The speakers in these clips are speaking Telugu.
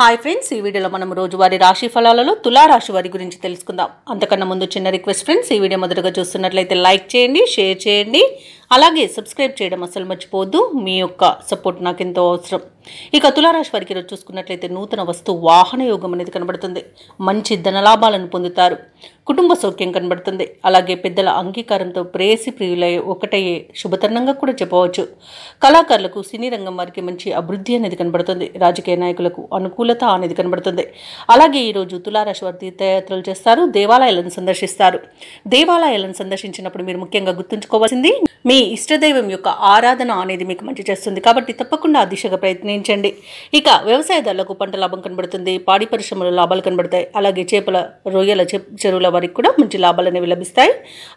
హాయ్ ఫ్రెండ్స్, ఈ వీడియోలో మనం రోజువారీ రాశి ఫలాలలో తులా రాశి వారి గురించి తెలుసుకుందాం. అంతకన్నా ముందు చిన్న రిక్వెస్ట్ ఫ్రెండ్స్, ఈ వీడియో మొదటగా చూస్తున్నట్లయితే లైక్ చేయండి, షేర్ చేయండి, అలాగే సబ్స్క్రైబ్ చేయడం అసలు మర్చిపోవద్దు. మీ యొక్క సపోర్ట్ నాకు ఎంతో అవసరం. ఇక తులారాశి వారికి ఈరోజు చూసుకున్నట్లయితే నూతన వస్తు వాహన యోగం అనేది కనబడుతుంది. మంచి ధనలాభాలను పొందుతారు. కుటుంబ సౌఖ్యం కనబడుతుంది. అలాగే పెద్దల అంగీకారంతో ప్రేయసి ప్రియులై ఒకటయ్యే శుభతరుణంగా కూడా చెప్పవచ్చు. కళాకారులకు సినీ రంగం వారికి మంచి అభివృద్ధి అనేది కనబడుతుంది. రాజకీయ నాయకులకు అనుకూలత అనేది కనబడుతుంది. అలాగే ఈరోజు తులారాశి వారు తీర్థయాత్రలు చేస్తారు, దేవాలయాలను సందర్శిస్తారు. దేవాలయాలను సందర్శించినప్పుడు మీరు ముఖ్యంగా గుర్తుంచుకోవాల్సింది, మీ ఇష్టదైవం యొక్క ఆరాధన అనేది మీకు మంచి చేస్తుంది. కాబట్టి తప్పకుండా ఆ దిశగా ప్రయత్నించండి. ఇక వ్యవసాయదారులకు పంట లాభం కనబడుతుంది. పాడి పరిశ్రమలో లాభాలు కనబడతాయి. అలాగే చేపల రొయ్యల చెరువుల వారికి కూడా మంచి లాభాలు అనేవి లభిస్తాయి.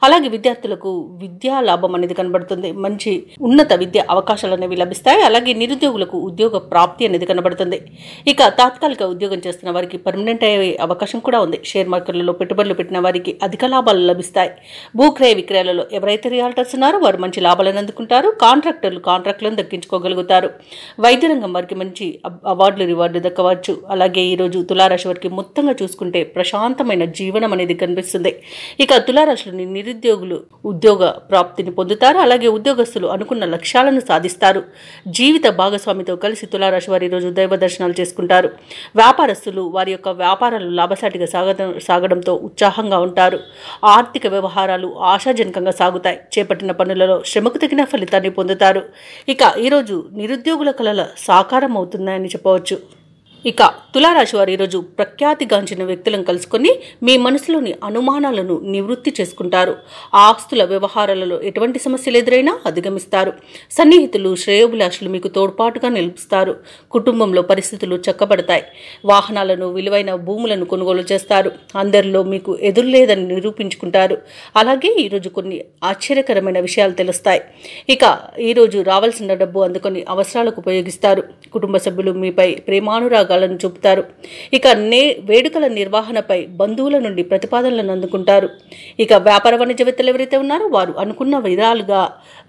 అలాగే విద్యార్థులకు విద్యా లాభం అనేది కనబడుతుంది. మంచి ఉన్నత విద్య అవకాశాలు అనేవి లభిస్తాయి. అలాగే నిరుద్యోగులకు ఉద్యోగ ప్రాప్తి అనేది కనబడుతుంది. ఇక తాత్కాలిక ఉద్యోగం చేస్తున్న వారికి పర్మనెంట్ అయ్యే అవకాశం కూడా ఉంది. షేర్ మార్కెట్లలో పెట్టుబడులు పెట్టిన వారికి అధిక లాభాలు లభిస్తాయి. భూక్రయ విక్రయాలలో ఎవరైతే రియాల్టర్స్ ఉన్నారో వారు మంచి లాభాలను అందుకుంటారు. కాంట్రాక్టులను దక్కించుకోగలుగుతారు. వైద్య రంగం వారికి మంచి అవార్డులు రివార్డులు దక్కవచ్చు. అలాగే ఈరోజు తులారాశి వారికి మొత్తంగా చూసుకుంటే ప్రశాంతమైన జీవనం అనేది కనిపిస్తుంది. ఇక తులారాశిలోని నిరుద్యోగులు ఉద్యోగ ప్రాప్తిని పొందుతారు. అలాగే ఉద్యోగస్తులు అనుకున్న లక్ష్యాలను సాధిస్తారు. జీవిత భాగస్వామితో కలిసి తులారాశి వారు ఈరోజు దైవ దర్శనాలు చేసుకుంటారు. వ్యాపారస్తులు వారి యొక్క వ్యాపారాలు లాభసాటిగా సాగడంతో ఉత్సాహంగా ఉంటారు. ఆర్థిక వ్యవహారాలు ఆశాజనకంగా సాగుతాయి. చేపట్టిన పనులలో శ్రమకు తగిన ఫలితాన్ని పొందుతారు. ఇక ఈరోజు నిరుద్యోగుల కలల సాకారం అవుతుందని చెప్పవచ్చు. ఇక తులారాశి వారు ఈరోజు ప్రఖ్యాతిగాంచిన వ్యక్తులను కలుసుకొని మీ మనసులోని అనుమానాలను నివృత్తి చేసుకుంటారు. ఆస్తుల వ్యవహారాలలో ఎటువంటి సమస్యలు ఎదురైనా అధిగమిస్తారు. సన్నిహితులు శ్రేయోభిలాషులు మీకు తోడ్పాటుగా నిలుపుస్తారు. కుటుంబంలో పరిస్థితులు చక్కబడతాయి. వాహనాలను విలువైన భూములను కొనుగోలు చేస్తారు. అందరిలో మీకు ఎదురులేదని నిరూపించుకుంటారు. అలాగే ఈరోజు కొన్ని ఆశ్చర్యకరమైన విషయాలు తెలుస్తాయి. ఇక ఈరోజు రావాల్సిన డబ్బు అందుకొని అవసరాలకు ఉపయోగిస్తారు. కుటుంబ సభ్యులు మీపై ప్రేమానురాగాలను చూపుతారు. ఇక వేడుకల నిర్వహణపై బంధువుల నుండి ప్రతిపాదనలను అందుకుంటారు. ఇక వ్యాపార వాణిజ్యవేత్తలు ఎవరైతే ఉన్నారో వారు అనుకున్న విధాలుగా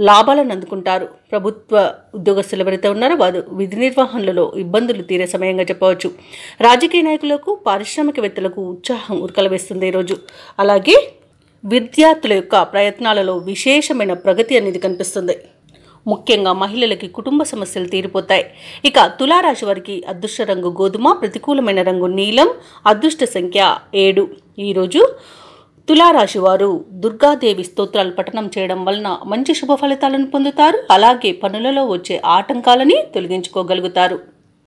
లాభాలను అందుకుంటారు. ప్రభుత్వ ఉద్యోగస్తులు ఎవరైతే ఉన్నారో వారు విధి నిర్వహణలలో ఇబ్బందులు తీరే సమయంగా చెప్పవచ్చు. రాజకీయ నాయకులకు పారిశ్రామికవేత్తలకు ఉత్సాహం ఉరకలవేస్తుంది ఈరోజు. అలాగే విద్యార్థుల యొక్క ప్రయత్నాలలో విశేషమైన ప్రగతి అనేది కనిపిస్తుంది. ముఖ్యంగా మహిళలకి కుటుంబ సమస్యలు తీరిపోతాయి. ఇక తులారాశి వారికి అదృష్ట రంగు గోధుమ, ప్రతికూలమైన రంగు నీలం, అదృష్ట సంఖ్య 7. ఈరోజు తులారాశి వారు దుర్గాదేవి స్తోత్రాలు పఠనం చేయడం వలన మంచి శుభ ఫలితాలను పొందుతారు. అలాగే పనులలో వచ్చే ఆటంకాలని తొలగించుకోగలుగుతారు.